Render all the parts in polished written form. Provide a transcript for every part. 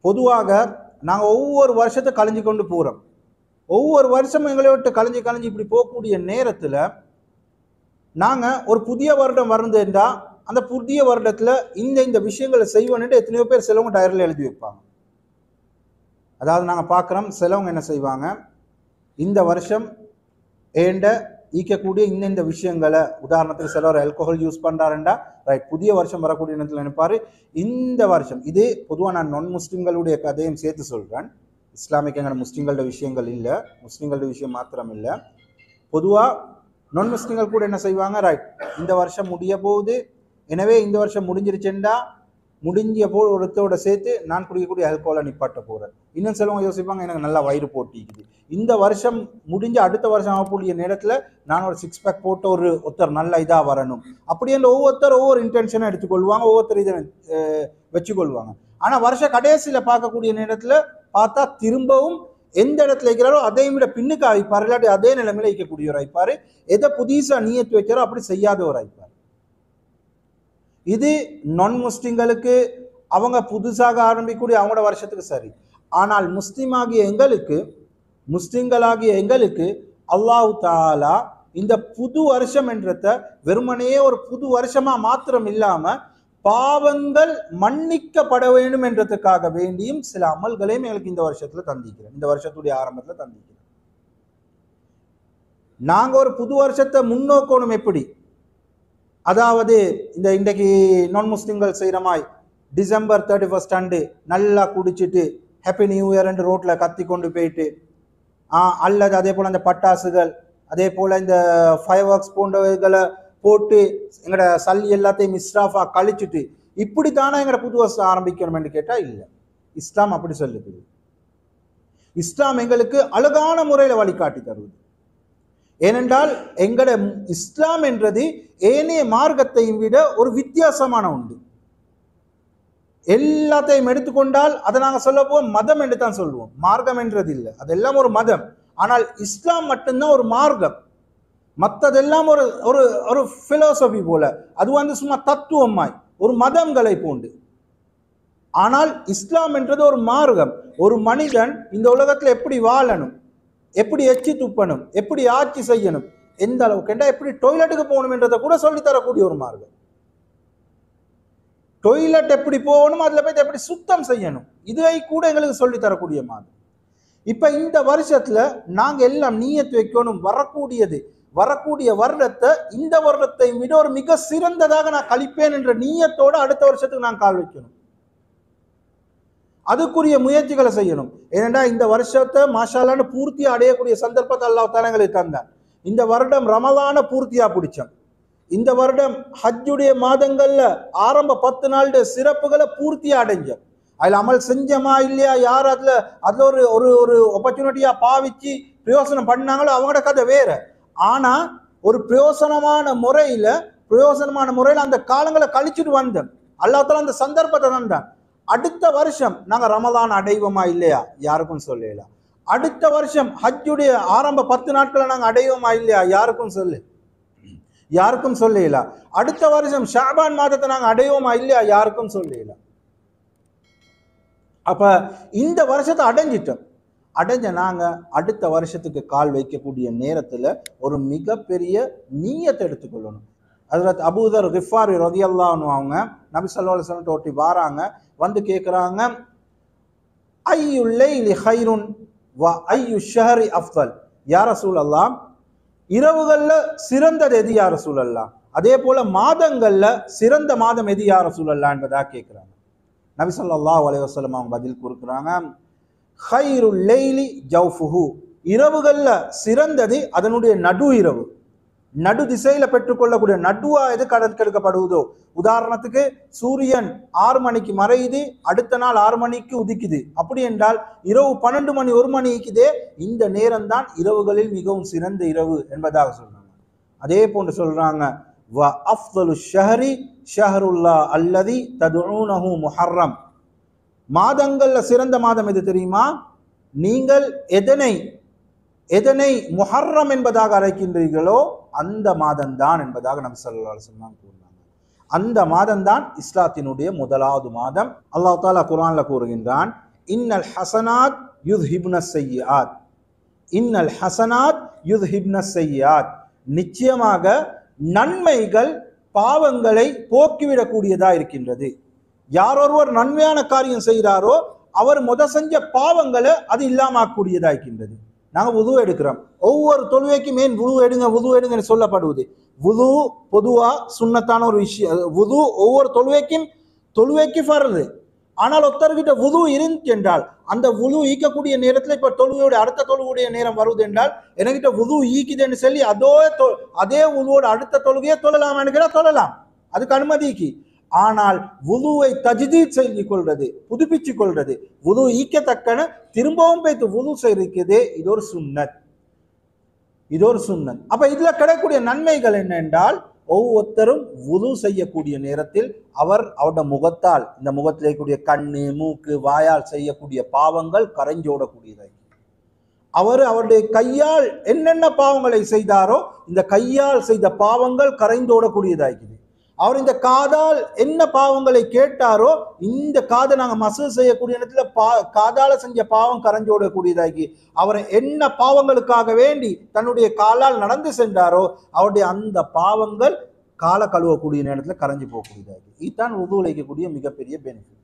பொதுவாக நாங்கள் ஒவ்வொரு வருஷத்தை கழிஞ்சு கொண்டு போகிறோம். ஒவ்வொரு வருஷமும் எங்களை விட்டு கழிஞ்சு இப்படி போகக்கூடிய நேரத்தில் நாங்கள் ஒரு புதிய வருடம் வருதுன்றா அந்த புதிய வருடத்தில் இந்த விஷயங்களை செய்வோன்ட்டு எத்தனையோ பேர் சிலவங்க டயரில் எழுதி வைப்பாங்க. அதாவது நாங்கள் பார்க்குறோம், சிலவங்க என்ன செய்வாங்க, இந்த வருஷம் ஏண்ட ஈக்கக்கூடிய இந்த விஷயங்களை, உதாரணத்துக்கு சிலர் ஆல்கோஹால் யூஸ் பண்ணுறாருண்டா ரைட், புதிய வருஷம் வரக்கூடிய நேரத்தில் நினைப்பார் இந்த வருஷம் இது. பொதுவாக நான் நான் முஸ்லீம்களுடைய கதையும் சேர்த்து சொல்கிறேன், இஸ்லாமிக் எங்கட முஸ்லீம்களோட விஷயங்கள் இல்லை, முஸ்லீம்களோட விஷயம் மாத்திரம் இல்லை. பொதுவாக நான் முஸ்லீம்கள் கூட என்ன செய்வாங்க, ரைட் இந்த வருஷம் முடிய போகுது, எனவே இந்த வருஷம் முடிஞ்சிருச்சுண்டா முடிஞ்ச போல் ஒருத்தோட சேர்த்து நான் குடிக்கக்கூடிய ஆல்கோஹாலை நிப்பாட்ட போகிறேன். இன்னும் சிலவங்க யோசிப்பாங்க, எனக்கு நல்லா வயிறு போட்டிக்குது, இந்த வருஷம் முடிஞ்ச அடுத்த வருஷம் ஆகக்கூடிய நேரத்தில் நான் ஒரு 6 பேக் போட்டு ஒருத்தர் நல்ல இதாக வரணும் அப்படின்னு ஒவ்வொருத்தர் ஒவ்வொரு இன்டென்ஷனை எடுத்துக்கொள்வாங்க, ஒவ்வொருத்தர் இதை வச்சுக்கொள்வாங்க. ஆனால் வருஷ கடைசியில் பார்க்கக்கூடிய நேரத்தில் பார்த்தா திரும்பவும் எந்த இடத்துல வைக்கிறாரோ அதையும் விட பின்னுக்கு ஆயிப்பார், இல்லாட்டி அதே நிலைமையில வைக்கக்கூடியவர் ஆயிப்பார். எதை புதுசாக நீயத்து வைக்கிறாரோ அப்படி செய்யாதவர் ஆயிப்பார். இது நான் முஸ்லிம்களுக்கு அவங்க புதுசாக ஆரம்பிக்கக்கூடிய அவங்களோட வருஷத்துக்கு சரி. ஆனால் முஸ்லிம்களாகிய எங்களுக்கு அல்லாஹ் தஆலா இந்த புது வருஷம் என்றத வெறுமனையே ஒரு புது வருஷமா மாத்திரம் இல்லாம பாவங்கள் மன்னிக்கப்பட வேண்டும் என்றதுக்காக வேண்டியும் சில அமல்களையும் எங்களுக்கு இந்த வருஷத்துல தந்திக்கிறேன், இந்த வருஷத்துடைய ஆரம்பத்துல தந்திக்கிறேன். நாங்க ஒரு புது வருஷத்தை முன்னோக்கணும் எப்படி, அதாவது இன்றைக்கு நான் முஸ்லிம்கள் செய்கிறமாய் டிசம்பர் 31 அண்டு நல்லா குடிச்சிட்டு ஹாப்பி நியூ இயர் என்று ரோட்டில் கத்தி கொண்டு போயிட்டு, அல்லது அதே போல் அந்த பட்டாசுகள், அதே போல் இந்த ஃபயர் ஒர்க்ஸ் போன்றவைகளை போட்டு எங்களோட சல்லி எல்லாத்தையும் இஸ்ராஃபாக கழிச்சுட்டு இப்படி தானே எங்களோட புது வருஷம் ஆரம்பிக்கணும் என்று கேட்டால் இல்லை. இஸ்லாம் அப்படி சொல்லுது. இஸ்லாம் எங்களுக்கு அழகான முறையில் வழிகாட்டி தருவது. ஏனென்றால் எங்கட இஸ்லாம் என்றது ஏனைய மார்க்கத்தையும் விட ஒரு வித்தியாசமான உண்டு. எல்லாத்தையும் எடுத்துக்கொண்டால் அதை நாங்கள் சொல்ல போவோம் மதம் என்று தான் சொல்லுவோம், மார்க்கம் என்றது இல்லை, அதெல்லாம் ஒரு மதம். ஆனால் இஸ்லாம் மட்டும்தான் ஒரு மார்க்கம், மற்றதெல்லாம் ஒரு ஒரு ஒரு பிலோசபி போல, அது சும்மா தத்துவமாய் ஒரு மதங்களை போண்டு. ஆனால் இஸ்லாம் என்றது ஒரு மார்க்கம். ஒரு மனிதன் இந்த உலகத்தில் எப்படி வாழணும், எப்படி எச்சி துப்பணும், எப்படி ஆட்சி செய்யணும், எந்த அளவுக்கு எப்படி டொய்லெட்டுக்கு போகணும் என்றதை கூட சொல்லித்தரக்கூடிய ஒரு மார்க்கம். டொய்லெட் எப்படி போகணும், அதில் போய் எப்படி சுத்தம் செய்யணும், இதை கூட எங்களுக்கு சொல்லித்தரக்கூடிய மார்க்கம். இப்போ இந்த வருஷத்துல நாங்கள் எல்லாம் நீயத்து வைக்கணும், வரக்கூடிய வருடத்தை இந்த வருடத்தை விட ஒரு மிக சிறந்ததாக நான் கழிப்பேன் என்ற நீயத்தோடு அடுத்த வருஷத்துக்கு நான் கால் வைக்கணும். அதுக்குரிய முயற்சிகளை செய்யணும். ஏனென்றா இந்த வருஷத்தை மாஷால்லான்னு பூர்த்தியா அடையக்கூடிய சந்தர்ப்பத்தை அல்லாஹ் தஆலா எங்களுக்கு தந்தான். இந்த வருடம் ரமலான பூர்த்தியா பிடிச்சோம். இந்த வருடம் ஹஜ்ஜுடைய மாதங்கள்ல ஆரம்ப 10 நாளுடைய சிறப்புகளை பூர்த்தியா அடைஞ்சோம். அதில் அமல் செஞ்சமா இல்லையா, யார் அதுல ஒரு ஒரு ஆப்பர்ச்சுனிட்டியா பாவிச்சு பிரயோசனம் பண்ணாங்களோ அவங்களோட கதை வேற. ஆனா ஒரு பிரயோசனமான முறையில அந்த காலங்களை கழிச்சுட்டு வந்தோம். அல்லாஹ் தஆலா அந்த சந்தர்ப்பத்தை தந்தான். அடுத்த வருஷம் நாங்கள் ரமலான் அடைவோமா இல்லையா, யாருக்கும் சொல்லலாம். அடுத்த வருஷம் ஹஜ்ஜுடைய ஆரம்ப 10 நாட்களை நாங்கள் அடைவோமா இல்லையா, யாருக்கும் சொல்லலாம். அடுத்த வருஷம் ஷாபான் மாதத்தை நாங்கள் அடைவோமா இல்லையா, யாருக்கும் சொல்லலாம். அப்ப இந்த வருஷத்தை அடைஞ்ச நாங்கள் அடுத்த வருஷத்துக்கு கால் வைக்கக்கூடிய நேரத்தில் ஒரு மிகப்பெரிய நீயத்தை எடுத்துக்கொள்ளணும். ஹஜ்ரத் அபூதர் கிஃபாரி ரலியல்லாஹு அன்ஹு அவங்க நபி ஸல்லல்லாஹு அலைஹி வஸல்லம் தோட்டி வாராங்க, வந்து கேட்குறாங்க, ஐயுல் லைலி ஹைருன் வ ஐயு ஷஹரி அஃதல் யா ரசூலல்லாஹ், இரவுகளில் சிறந்தது எது யா ரசூலல்லாஹ், அதே போல மாதங்கள்ல சிறந்த மாதம் எது யா ரசூலல்லாஹ் என்பதாக கேட்குறாங்க. நபி ஸல்லல்லாஹு அலைஹி வஸல்லம் அவங்க பதில் கொடுக்குறாங்க, ஹைருல் லைலி ஜௌஃபுஹு, இரவுகளில் சிறந்தது அதனுடைய நடு இரவு, நடு திசையில பெற்றுக்கொள்ளக்கூடிய நடுவா எது கணக்கெடுக்கப்படுவதோ. உதாரணத்துக்கு சூரியன் 6 மணிக்கு மறையுது, அடுத்த நாள் 6 மணிக்கு உதிக்குது, அப்படி என்றால் இரவு 12 மணி 1 மணிக்குதே, இந்த நேரம் தான் இரவுகளில் மிகவும் சிறந்த இரவு என்பதாக சொல்றாங்க. அதே போன்று சொல்றாங்க, வ அஃதலு ஷஹரி ஷஹருல்லாஹ் அல்லதி ததுஊனஹு முஹர்ரம், மாதங்கள்ல சிறந்த மாதம் எது தெரியுமா, நீங்கள் எதனை முஹர்ரம் என்பதாக அழைக்கின்றீர்களோ அந்த மாதம் தான் என்பதாக நபி ஸல்லல்லாஹு அலைஹி வஸல்லம் கூறினாங்க. அந்த மாதம் தான் இஸ்லாத்தினுடைய முதலாவது மாதம். அல்லாஹ் தஆலா குர்ஆன்ல கூறுகின்றான், இன்னல் ஹசனாத் யுத்ஹிப்ன ஸய்யிஆத், இன்னல் ஹசனாத் யுத்ஹிப்ன ஸய்யிஆத், நிச்சயமாக நன்மைகள் பாவங்களை போக்கிவிடக்கூடியதா இருக்கின்றது. யார் ஒருவர் நன்மையான காரியம் செய்கிறாரோ அவர் செஞ்ச பாவங்களை அது இல்லாமக்கூடியதா இருக்கின்றது. நாங்க வுது எடுக்கிறோம், ஒவ்வொரு தொழுவைக்கும் ஏன் வுது எடுங்க வுது எடுங்கன்னு சொல்லப்படுவது? வுது பொதுவா சுன்னத்தான ஒரு விஷயம். வுது ஒவ்வொரு தொழுவைக்கு ஃபர்து. ஆனால் ஒருத்தர்கிட்ட வுது இருந்துச்சு என்றால் அந்த வுது ஈக்கக்கூடிய நேரத்தில் இப்ப தொழுவையோட அடுத்த தொழுவுடைய நேரம் வருது என்றால் என்கிட்ட வுது ஈக்குதுன்னு சொல்லி அதே வுதுவோட அடுத்த தொழுகையை தொழலாமான்னு கேட்டா தொழலாம், அதுக்கு அனுமதிக்கு. ஆனால் வுதுவை தஜ்தீத் செய்து கொள்றது, புதுப்பிச்சு கொள்றது, வுது ஈக்கத்தக்கன திரும்பவும் போய்த்து வுது செய்திருக்குதே, இது ஒரு சுன்னத். அப்ப இதுல கிடைக்கக்கூடிய நன்மைகள் என்ன என்றால், ஒவ்வொருத்தரும் வுது செய்யக்கூடிய நேரத்தில் அவருடைய முகத்தால், இந்த முகத்தில் இருக்கக்கூடிய கண்ணு மூக்கு வாயால் செய்யக்கூடிய பாவங்கள் கரைஞ்சோடக்கூடியதை, அவருடைய கையால் என்னென்ன பாவங்களை செய்தாரோ இந்த கையால் செய்த பாவங்கள் கரைந்தோடக்கூடியதாகிறது. அவர் இந்த காதால் என்ன பாவங்களை கேட்டாரோ இந்த காதை நாங்கள் மசூல் செய்யக்கூடிய இடத்துல காதால செஞ்ச பாவம் கரைஞ்சோடக்கூடியதாகி, அவர் என்ன பாவங்களுக்காக வேண்டி தன்னுடைய காலால் நடந்து சென்றாரோ அவருடைய அந்த பாவங்கள் காலை கழுவக்கூடிய நேரத்தில் கரைஞ்சு போகக்கூடியதாகி. இதுதான் வுதுல இருக்கக்கூடிய மிகப்பெரிய பெனிஃபிட்.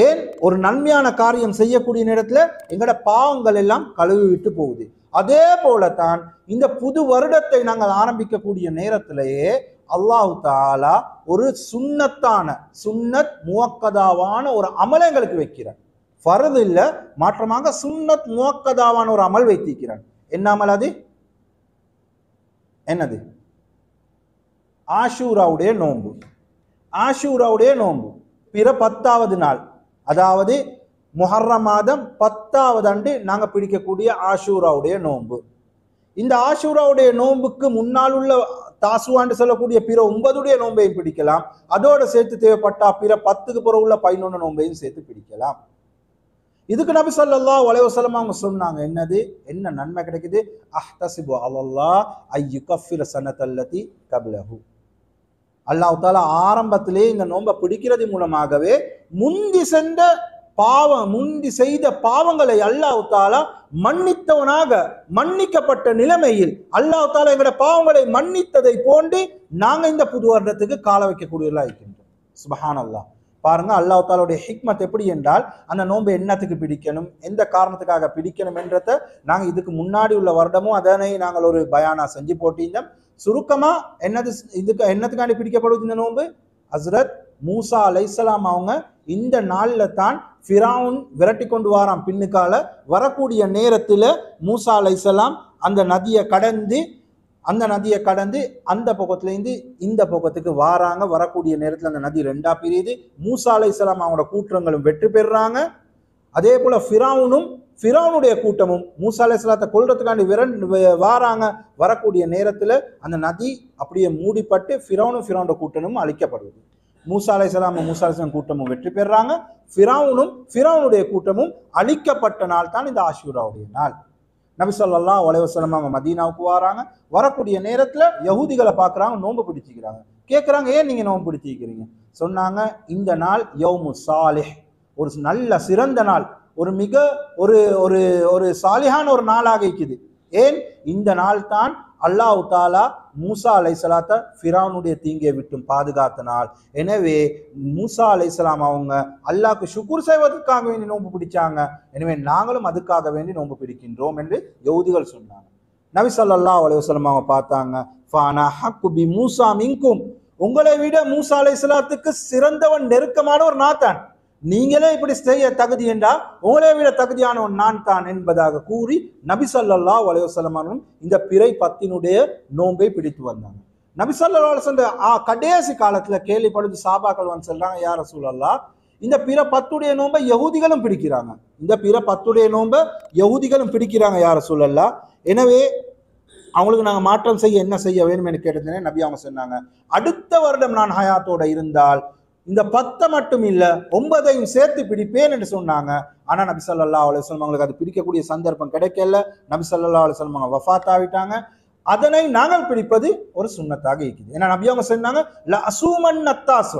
ஏன் ஒரு நன்மையான காரியம் செய்யக்கூடிய நேரத்துல எங்கட பாவங்கள் எல்லாம் கழுவி விட்டு போகுது. அதே போலத்தான் இந்த புது வருடத்தை நாங்கள் ஆரம்பிக்கக்கூடிய நேரத்திலேயே அல்லாஹு தாலா ஒரு சுன்னத் முவக்கதாவான ஒரு அமலை எங்களுக்கு வைக்கிறார். ஃபர்து இல்ல, மாற்றமாக சுன்னத் முவக்கதாவான ஒரு அமல் வைத்திருக்கிறான். என்ன அமல் அது? என்னது? ஆஷூராவுடைய நோன்பு. ஆஷூராவுடைய நோன்பு பிற 10வது நாள், அதாவது முஹர்ரம் மாதம் 10வது அன்று நாங்கள் பிடிக்கக்கூடிய ஆஷூராவுடைய நோன்பு. இந்த ஆஷூராவுடைய நோன்புக்கு முன்னால் உள்ள தாசுவான்னு சொல்லக்கூடிய பிற 9 நோன்பையும் பிடிக்கலாம். அதோடு சேர்த்து தேவைப்பட்டா பிற 10க்கு பிறகு உள்ள 11 நோன்பையும் சேர்த்து பிடிக்கலாம். இதுக்கு நபி ஸல்லல்லாஹு அலைஹி வஸல்லம் அவங்க சொன்னாங்க, என்னது என்ன நன்மை கிடைக்குது? அஹ்தஸிபு அலல்லாஹ் அய்யுகஃபிர ஸனத்தல்லதி கப்லஹு. அல்லாஹ் தஆலா ஆரம்பத்திலே இந்த நோன்பை பிடிக்கிறது மூலமாகவே முந்தி செய்த பாவங்களை அல்லாஹ் தஆலா மன்னித்தவனாக, மன்னிக்கப்பட்ட நிலைமையில் அல்லாஹ் தஆலா எங்களுடைய பாவங்களை மன்னித்ததை போன்று நாங்க இந்த புது வருடத்துக்கு கால வைக்கக்கூடியவர்களாக இருக்கின்றோம். சுப்ஹானல்லாஹ். பாருங்க அல்லாஹ் தஆலாவுடைய ஹிக்மத் எப்படி என்றால், அந்த நோன்பை என்னத்துக்கு பிடிக்கணும், எந்த காரணத்துக்காக பிடிக்கணும் என்றத நாங்கள் இதுக்கு முன்னாடி உள்ள வருடமும் அதனை நாங்கள் ஒரு பயானா செஞ்சு போட்டிருந்தோம். சுருக்கமா என்னத்துக்காண்டி பிடிக்கப்படுவது இந்த நோன்பு? ஹஸ்ரத் மூசா அலைஹிஸ்ஸலாம் அவங்க இந்த நாள்ல தான் ஃபிரௌன் விரட்டி கொண்டு வாராம். பின்னுக்கால வரக்கூடிய நேரத்தில் மூசா அலைஹிஸ்ஸலாம் அந்த நதியை கடந்து அந்த பக்கத்துலேருந்து இந்த பக்கத்துக்கு வாராங்க. வரக்கூடிய நேரத்தில் அந்த நதி 2ஆ பிரியுது. மூசா அலைஹிஸ்ஸலாம் அவங்களோட கூட்டங்களும் வெற்றி பெறுறாங்க. அதே போல ஃபிரௌனுடைய கூட்டமும் மூசா அலைஹிஸ்ஸலாத்தை கொல்றதுக்காண்டி வாராங்க. வரக்கூடிய நேரத்தில் அந்த நதி அப்படியே மூடிப்பட்டு ஃபிரௌனோட கூட்டமும் அழிக்கப்படுது. மூசா அலைஹிஸ்ஸலாம் கூட்டமும் வெற்றி பெறுறாங்க. ஃபிரௌனுடைய கூட்டமும் அழிக்கப்பட்ட நாள் தான் இந்த ஆஷூராவுடைய நாள். நபி ஸல்லல்லாஹு அலைஹி வஸல்லம் அவங்க மதீனாவுக்கு வராங்க. வரக்கூடிய நேரத்தில் யஹூதிகளை பார்க்குறாங்க, நோன்பு பிடிச்சிக்கிறாங்க. கேட்குறாங்க, ஏன் நீங்கள் நோன்பு பிடிச்சிக்கிறீங்க? சொன்னாங்க, இந்த நாள் யௌமு சாலிஹ், ஒரு நல்ல சிறந்த நாள், ஒரு மிக ஒரு சாலிஹான ஒரு நாளாக இருக்குது. ஏன்? இந்த நாள் தான் அல்லாஹ் தஆலா மூசா அலைஹிஸ்ஸலாத்தை ஃபிரௌனுடைய தீங்கை விட்டு பாதுகாத்த நாள். எனவே மூசா அலைஹிஸ்ஸலாம் அவங்க அல்லாஹ்க்கு ஷுக்ர் செய்வதற்காக வேண்டி நோன்பு பிடிச்சாங்க. எனவே நாங்களும் அதுக்காக வேண்டி நோன்பு பிடிக்கின்றோம் என்று யஹூதிகள் சொன்னாங்க. நபி ஸல்லல்லாஹு அலைஹி வஸல்லம் அவங்க பார்த்தாங்க, ஃபஅனா ஹக்கு பி மூசா மின்கும், உங்களை விட மூசா அலைஹிஸ்ஸலாத்துக்கு சிறந்தவன் நெருக்கமானவர் நான் தான். நீங்களே இப்படி செய்ய தகுதி என்றால் உங்களே விட தகுதியானவன் நான் தான் என்பதாக கூறி நபி ஸல்லல்லாஹு அலைஹி வஸல்லம் இந்த பிறை 10 நோன்பை பிடித்து வந்தாங்க. நபி ஸல்லல்லாஹு அலைஹி வஸல்லம் கடைசி காலத்துல கேள்விப்படுது சஹாபாக்கள் வந்து சொல்றாங்க, யா ரசூலல்லாஹ், இந்த பிற 10 நோன்பை யஹூதிகளும் பிடிக்கிறாங்க, இந்த பிற 10 நோன்பை யஹூதிகளும் பிடிக்கிறாங்க யா ரசூலல்லாஹ். எனவே அவங்களுக்கு நாங்கள் மாற்றம் செய்ய என்ன செய்ய வேணும் என்று கேட்டதுனே நபி அவங்க சொன்னாங்க, அடுத்த வருடம் நான் ஹயாத்தோட இருந்தால் இந்த 10 மட்டும் இல்ல 9ஐயும் சேர்த்து பிடிப்பேன் என்று சொன்னாங்க. ஆனா நபி ஸல்லல்லாஹு அலைஹி வஸல்லம் அவங்களுக்கு அது பிடிக்கக்கூடிய சந்தர்ப்பம் கிடைக்கல. நபி ஸல்லல்லாஹு அலைஹி வஸல்லம் அவங்க வஃபாத் ஆகிட்டாங்க. அதனை நாங்கள் பிடிப்பது ஒரு சுன்னத்தாக இருக்குது. ஏன்னா நபி அவங்க சொன்னாங்க, ல அசூமன் நத்தாஸ்,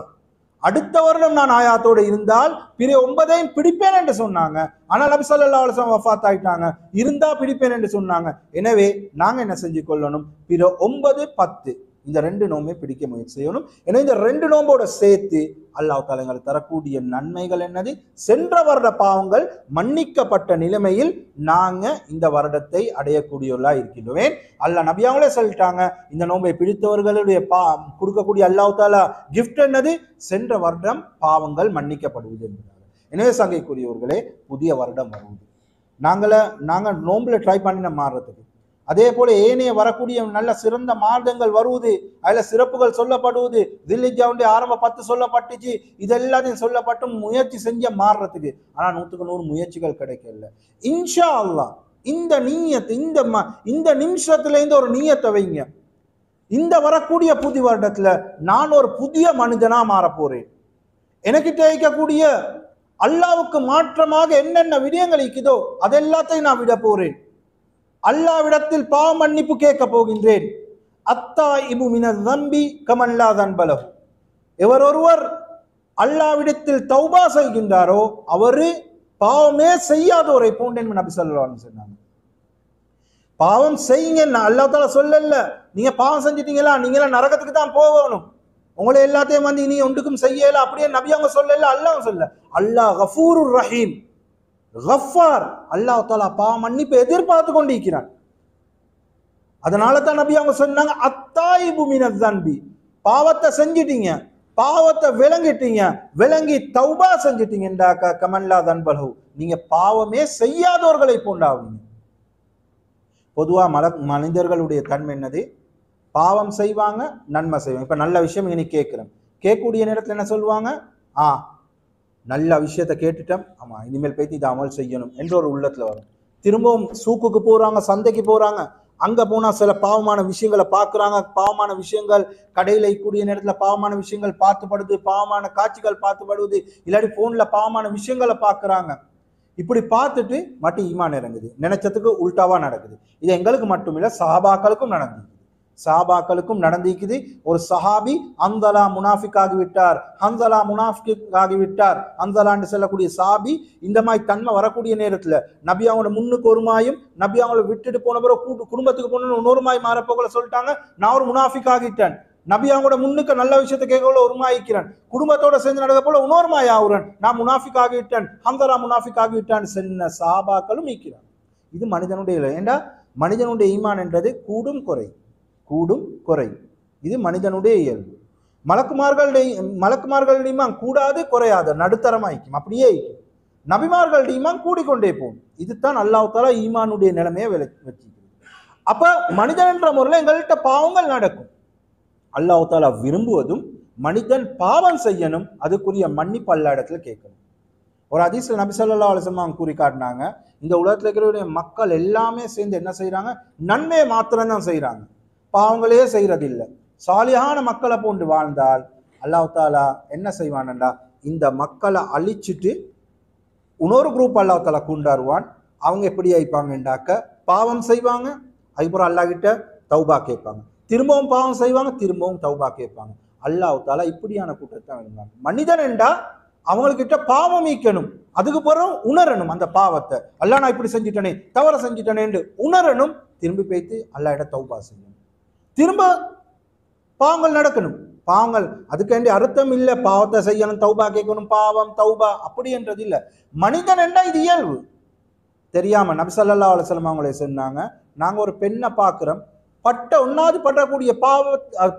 அடுத்த வருடம் நான் ஆயாத்தோடு இருந்தால் பிற 9ஐயும் பிடிப்பேன் என்று சொன்னாங்க. ஆனால் நபி ஸல்லல்லாஹு அலைஹி வஸல்லம் வஃபாத் ஆயிட்டாங்க, இருந்தா பிடிப்பேன் என்று சொன்னாங்க. எனவே நாங்க என்ன செஞ்சு கொள்ளணும், பிற 9, 10 இந்த 2 நோம்பை பிடிக்க முயற்சி செய்யணும். ஏன்னா இந்த 2 நோம்போட சேர்த்து அல்லாஹ் தஆலா எங்களுக்கு தரக்கூடிய நன்மைகள் என்னது, சென்ற வருட பாவங்கள் மன்னிக்கப்பட்ட நிலைமையில் நாங்க இந்த வருடத்தை அடையக்கூடியவர்களா இருக்கின்றோம். அல்லாஹ் நபியாங்களே சொல்லிட்டாங்க, இந்த நோம்பை பிடித்தவர்களுடைய கொடுக்கக்கூடிய அல்லாஹ் தஆலா கிஃப்ட் என்னது, சென்ற வருடம் பாவங்கள் மன்னிக்கப்படுவது என்பதாக. எனவே சங்கைக்குரியவர்களே, புதிய வருடம் வருவது நாங்க நோம்புல ட்ரை பண்ணின மாறுறதுக்கு, அதே போல ஏனைய வரக்கூடிய நல்ல சிறந்த மார்க்கங்கள் வருவது, அதுல சிறப்புகள் சொல்லப்படுவது, தில்லிஜாவுடைய ஆரம்ப 10 சொல்லப்பட்டுச்சு, இது எல்லாத்தையும் சொல்லப்பட்டு முயற்சி செஞ்ச மாறுறதுக்கு. ஆனா 100க்கு 100 முயற்சிகள் கிடைக்கல. இன்ஷா அல்லாஹ் இந்த நீயத்தை இந்த நிமிஷத்துல இருந்து ஒரு நீயத்தை வைங்க, இந்த வரக்கூடிய புதிய வருடத்துல நான் ஒரு புதிய மனிதனா மாற போறேன். எனக்கு தேய்க்கக்கூடிய அல்லாவுக்கு மாற்றமாக என்னென்ன விடயங்கள் இருக்குதோ அதெல்லாத்தையும் நான் விட போறேன். அல்லாவிடத்தில் பாவ மன்னிப்பு கேட்க போகின்றேன். அத்தாயிபு மினல் தம்பி கமன் லா தன்ப லஹு. எவர் ஒருவர் அல்லாவிடத்தில் தௌபா செய்கின்றாரோ அவரு பாவமே செய்யாதோரை போன்றேன் நபி ஸல்லல்லாஹு அலைஹி வஸல்லம் சொன்னாங்க. பாவம் செய்யுங்க, அல்லாஹ் தஆலா சொல்லல நீங்க பாவம் செஞ்சிட்டீங்களா நீங்க நரகத்துக்கு தான் போகணும், உங்களை எல்லாத்தையும் வந்து நீ ஒன்றுக்கும் செய்யல அப்படியே நபி அவங்க சொல்லல, அல்லாஹ் சொல்ல. அல்லாஹ் கஃபூருர் ரஹீம், கஃபார், அல்லாஹ் தஆலா பாவ மன்னிப்பு எதிர்பார்த்து கொண்டிருக்கிறான். அதனால தான் நபி அவங்க சொன்னாங்க, அத்தாயிபு மினல் தன்பி, பாவத்தை செஞ்சிட்டீங்க, பாவத்தை விளங்கிட்டீங்க, விளங்கி தௌபா செஞ்சிட்டீங்கன்றாக்க கமன் லா தன்ப லஹு, நீங்க பாவமே செய்யாதவர்களை போன்றாவீங்க. பொதுவா மனிதர்களுடைய தன்மை என்னது, பாவம் செய்வாங்க, நன்மை செய்வாங்க. இப்ப நல்ல விஷயம் இனி கேட்கிறோம், கேட்கக்கூடிய நேரத்தில் என்ன சொல்லுவாங்க, நல்ல விஷயத்தை கேட்டுட்டோம், ஆமா இனிமேல் போய்த்து இதை அமல் செய்யணும் என்ற ஒரு உள்ளத்துல வரும். திரும்பவும் சூக்குக்கு போறாங்க, சந்தைக்கு போறாங்க, அங்க போனா சில பாவமான விஷயங்களை பார்க்குறாங்க, பாவமான விஷயங்கள் கடையில கூடிய நேரத்துல பாவமான விஷயங்கள் பார்த்துப்படுது, பாவமான காட்சிகள் பார்த்துப்படுவது, இல்லாட்டி போன்ல பாவமான விஷயங்களை பார்க்குறாங்க. இப்படி பார்த்துட்டு மட்டும் ஈமான் இறங்குது, நினைச்சதுக்கு உல்டாவா நடக்குது. இது எங்களுக்கு மட்டும் இல்ல, சஹாபாக்களுக்கும் நடந்தது, சஹாபாக்களுக்கும் நடந்திருக்குது. ஒரு சஹாபி அன்சலா முனாஃபிக் ஆகிவிட்டார், ஹன்சலா முனாஃபிக் ஆகிவிட்டார், அன்சலான்னு சொல்லக்கூடிய சஹாபி இந்த மாதிரி தன்மை வரக்கூடிய நேரத்துல நபி அவங்களோட முன்னுக்கு ஒரு மாயும், நபி அவங்கள விட்டுட்டு போன பிறகு குடும்பத்துக்கு போன இன்னொரு மாய் மாறப்போல சொல்லிட்டாங்க, நான் ஒரு முனாஃபிக் ஆகிட்டேன். நபி அவங்களோட முன்னுக்கு நல்ல விஷயத்தை கேட்கல ஒரு மாய்க்கிறேன், குடும்பத்தோட சேர்ந்து நடக்க போல இன்னொரு மாய் ஆகுறேன், நான் முனாஃபிக் ஆகிவிட்டேன், ஹன்சலா முனாஃபிக் ஆகிவிட்டான் சொன்ன சஹாபாக்களும் நீக்கிறான். இது மனிதனுடைய, ஏண்டா மனிதனுடைய ஈமான் என்றது கூடும் குறை, இது மனிதனுடைய இயல்பு. மலக்குமார்களுடைய ஈமான் கூடாது குறையாது, நடுத்தரமாய்க்கும், அப்படியே இருக்கும். நபிமார்களுடைய ஈமான் கூடிக்கொண்டே போகும். இதுதான் அல்லாஹ் தஆலா ஈமானுடைய நிலைமையை வச்சிருக்கிறது. அப்ப மனிதன் என்ற முறையில் எங்கள்கிட்ட பாவங்கள் நடக்கும். அல்லாஹ் தஆலா விரும்புவதும் மனிதன் பாவம் செய்யணும், அதுக்குரிய மன்னிப்பு அல்லாஹ் இடத்துல கேட்கணும். ஒரு ஹதீஸ்ல நபி ஸல்லல்லாஹு அலைஹி வஸல்லம் கூறி காட்டினாங்க, இந்த உலகத்துல இருக்கிற மக்கள் எல்லாமே சேர்ந்து என்ன செய்யறாங்க, நன்மையை மாத்திரம் தான் செய்யறாங்க, பாவங்களே செய்யறதில்லை. சாலியான மக்களை போன்று வாழ்ந்தால் அல்லாஹ் தஆலா என்ன செய்வான்டா, இந்த மக்களை அழிச்சிட்டு இன்னொரு குரூப் அல்லாஹ் தஆலா கொண்டாடுவான். அவங்க எப்படி ஆயிப்பாங்கண்டாக்க, பாவம் செய்வாங்க, அதுக்கப்புறம் அல்லாஹ் கிட்ட தௌபா கேட்பாங்க, திரும்பவும் பாவம் செய்வாங்க, திரும்பவும் தௌபா கேட்பாங்க. அல்லாஹ் தஆலா இப்படியான கூட்டத்தை இருந்தாங்க. மனிதன் என்றா அவங்கக்கிட்ட பாவம் மீக்கணும், அதுக்கு பிறகு உணரணும் அந்த பாவத்தை, அல்லாஹ் நான் இப்படி செஞ்சுட்டனே, தவற செஞ்சுட்டனேன்னு உணரணும், திரும்பி போய்த்து அல்லாஹ் கிட்ட தௌபா செய்யணும், திரும்ப பாவங்கள் நடக்கணும். பாவங்கள் அதுக்காண்டி அர்த்தம் இல்லை பாவத்தை செய்யணும் தௌபா கேட்கணும், பாவம் தௌபா அப்படி என்றது இல்லை. மனிதன் என்ன இது இயல்பு தெரியாம நபி ஸல்லல்லாஹு அலைஹி வஸல்லம் அவங்களே சொன்னாங்க, நாங்க ஒரு பெண்ணை பார்க்கிறோம், பட்ட ஒன்னாவது படக்கூடிய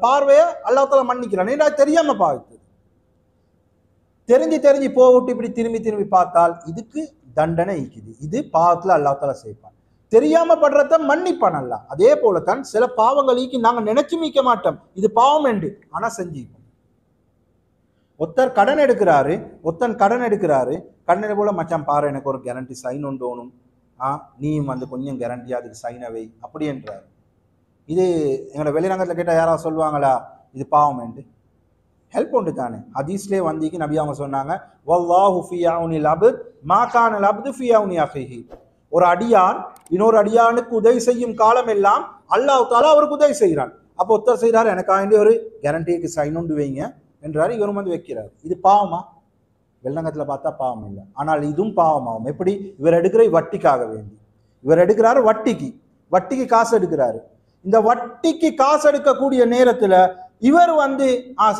பார்வையை அல்லாஹ் தஆலா மன்னிக்கிறான், ஏன்னா தெரியாம பாவித்து தெரிஞ்சு போவிட்டு இப்படி திரும்பி பார்த்தால் இதுக்கு தண்டனை இருக்குது, இது பாவத்துல அல்லாஹ் தஆலா சேர்ப்பான். தெரியாம படுறத மன்னிப்பான் அல்லாஹ். அதே போலத்தான் சில பாவங்களுக்கு நாங்க நினைச்சு மீக்க மாட்டோம் இது பாவம் என்று, ஆனா செஞ்சுப்போம். ஒருத்தன் கடன் எடுக்கிறாரு, கடன் போல மச்சான் பாரு எனக்கு ஒரு கேரண்டி சைன் ஒன்று வேணும், நீயும் வந்து கொஞ்சம் கேரண்டி அதுக்கு சைனை வை அப்படி என்றாரு. இது எங்களோட வெளிரங்கத்தில் கேட்டால் யாராவது சொல்லுவாங்களா இது பாவம் என்று? ஹெல்ப் உண்டு தானே. ஹதீஸ்லேயே வந்திக்கு நபி அவங்க சொன்னாங்க, வல்லாஹு ஃபீ அவுனில் அப்த் மா கானல் அப்து ஃபீ அவுனி அஹீஹி. ஒரு அடியான் இன்னொரு அடியானுக்கு உதவி செய்யும் காலம் எல்லாம் அல்லாஹ் தஆலா அவருக்கு உதவி செய்கிறான். அப்போ ஒருத்தர் செய்கிறார், எனக்காக ஒரு கேரண்டிக்கு சைன் ஒன்று வைங்க, என்றாரு. இவரும் வந்து வைக்கிறார். இது பாவமா? வெள்ளங்கத்துல பார்த்தா பாவம் இல்லை, ஆனால் இதுவும் பாவமாகும். எப்படி? இவர் எடுக்கிற வட்டிக்காக வேண்டி, இவர் எடுக்கிறாரு வட்டிக்கு காசு எடுக்கிறாரு. இந்த வட்டிக்கு காசு எடுக்கக்கூடிய நேரத்துல இவர் வந்து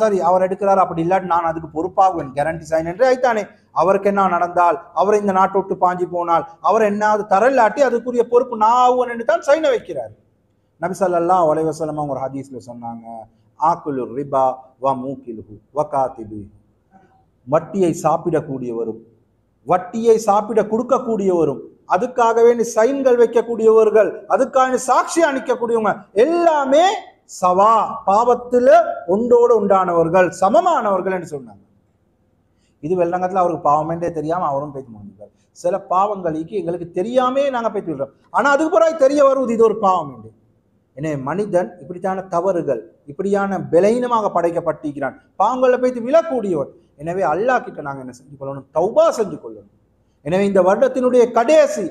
சரி அவர் எடுக்கிறார், அப்படி இல்லாட்டி நான் அதுக்கு பொறுப்பாகுவேன், கேரண்டி சைன் என்று ஆயித்தானே. அவருக்கு என்ன நடந்தால், அவர் இந்த நாட்டை விட்டு பாஞ்சி போனால், அவர் என்னாவது தரலாட்டி அதுக்குரிய பொறுப்பு நான் ஆகுவேன் என்று தான் சைனை வைக்கிறார். நபி ஸல்லல்லாஹு அலைஹி வஸல்லம் ஒரு ஹதீஸ்ல சொன்னாங்க, ஆக்குலு ரிபா வ மூக்கிலுஹு வ காத்திபு. வட்டியை சாப்பிடக்கூடியவரும் வட்டியை சாப்பிட கொடுக்கக்கூடியவரும் அதுக்காக வேண்டி சைன்கள் வைக்கக்கூடியவர்கள், அதுக்காக சாட்சி அளிக்கக்கூடியவங்க எல்லாமே சவா, பாவத்துல ஒன்றோடு உண்டானவர்கள், சமமானவர்கள் என்று சொன்னாங்க. இது வெள்ளங்கத்துல அவருக்கு பாவமென்றே தெரியாம அவரும் பேசி முடிஞ்சார். சில பாவங்களுக்கு எங்களுக்கு தெரியாமே நாங்க பேசி விடுறோம், ஆனா அதுக்கு பிறகு தெரிய வருவது இது ஒரு பாவம் என்று. எனவே மனிதன் இப்படித்தான தவறுகள், இப்படியான பலவீனமாக படைக்கப்பட்டிருக்கிறான், பாவங்களை பேசி விழக்கூடியவன். எனவே அல்லாஹ் கிட்ட நாங்க என்ன செஞ்சு கொள்ளணும்? தௌபா செஞ்சு கொள்ளணும். எனவே இந்த வருடத்தினுடைய கடைசி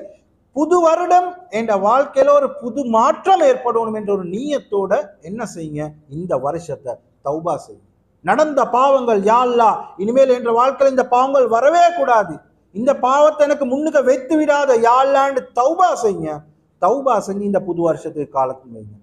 புது வருடம் என்ற வாழ்க்கையில ஒரு புது மாற்றம் ஏற்படணும் என்ற ஒரு நீயத்தோட என்ன செய்யுங்க? இந்த வருஷத்தை தௌபா செய்யுங்க. நடந்த பாவங்கள் யா அல்லாஹ் இனிமேல் என்ற வாழ்க்கையில் இந்த பாவங்கள் வரவே கூடாது, இந்த பாவத்தை எனக்கு முன்னுக்கு வைத்து விடாத யா அல்லாஹ்னு தௌபா செய்யுங்க. தௌபா செஞ்சு இந்த புது வருஷத்துக்கு காலத்தில் வைங்க.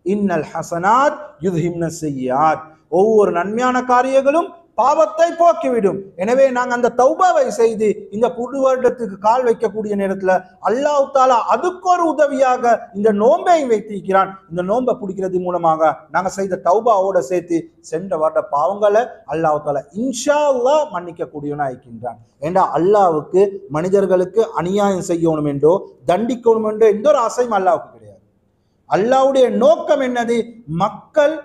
இன்னல் ஹசனாத் யுத்ஹிப்ன ஸய்யிஆத். ஒவ்வொரு நன்மையான காரியங்களும் பாவத்தை போக்கிவிடும். எனவே நாங்கள் அந்த தௌபாவை செய்து இந்த புது வருடத்துக்கு கால் வைக்கக்கூடிய நேரத்தில் அல்லாஹ் தஆலா அதுக்கு ஒரு உதவியாக இந்த நோன்பை வைத்திருக்கிறான். இந்த நோன்பை பிடிக்கிறது மூலமாக நாங்கள் செய்த தௌபாவோட சேர்த்து சென்ற வருட பாவங்களை அல்லாஹ் தஆலா இன்ஷா அல்லாஹ் மன்னிக்க கூடியவனா இருக்கின்றான். ஏண்டா அல்லாஹ்வுக்கு மனிதர்களுக்கு அநியாயம் செய்யணும் என்றோ தண்டிக்கணும் என்றோ எந்த ஒரு ஆசையும் அல்லாஹ்வுக்கு கிடையாது. அல்லாஹ்வுடைய நோக்கம் என்னது? மக்கள்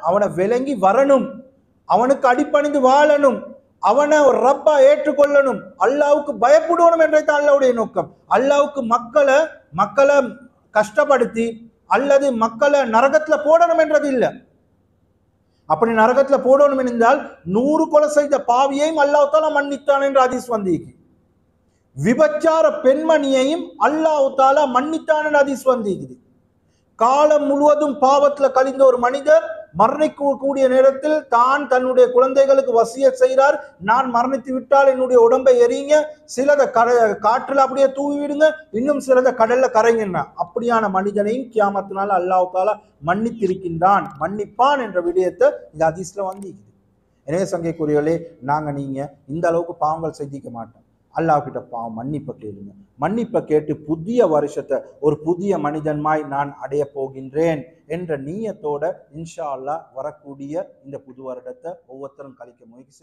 அவனை விளங்கி வரணும், அவனுக்கு அடிப்பணிந்து வாழணும், அவனை ஒரு ரப்பா ஏற்றுக்கொள்ளணும், அல்லாஹ்வுக்கு பயப்படணும் என்றதான் அல்லாஹ்வுடைய நோக்கம். அல்லாஹ்வுக்கு மக்களை கஷ்டப்படுத்தி அல்லது மக்களை நரகத்துல போடணும் என்றது இல்லை. அப்படி நரகத்துல போடணும் என்றால் 100 கொலை செய்த பாவியையும் அல்லாஹ் தஆலா மன்னித்தான் என்ற ஹதீஸ் வந்திருக்கு. விபச்சார பெண்மணியையும் அல்லாஹ் தஆலா மன்னித்தான் என்ற ஹதீஸ் வந்திருக்குது. காலம் முழுவதும் பாவத்துல கழிந்த ஒரு மனிதர் மரணிக்கக்கூடிய நேரத்தில் தான் தன்னுடைய குழந்தைகளுக்கு வசியத் செய்கிறார், நான் மரணித்து விட்டால் என்னுடைய உடம்பை எரியுங்க, சிலதை காற்றுல அப்படியே தூவி விடுங்க, இன்னும் சிலதை கடல்ல கரைங்க. அப்படியான மனிதனையும் கியாமத்தினால அல்லாஹ் தஆலா மன்னித்திருக்கின்றான், மன்னிப்பான் என்ற விடயத்தை இந்த ஹதீஸ்ல வந்து. எனவே சங்கைக்குரியவர்களே, நீங்க இந்த அளவுக்கு பாவங்கள் செஞ்சிக்க மாட்டோம். அல்லாஹ் கிட்ட பாவம் மன்னிப்பை கேளுங்க. மன்னிப்பை கேட்டு புதிய வருஷத்தை ஒரு புதிய மனிதன்மாய் நான் அடைய போகின்றேன் என்ற நீயத்தோட இன்ஷா அல்லாஹ் வரக்கூடிய இந்த புது வருடத்தை ஒவ்வொருத்தரும் கழிக்க முயற்சி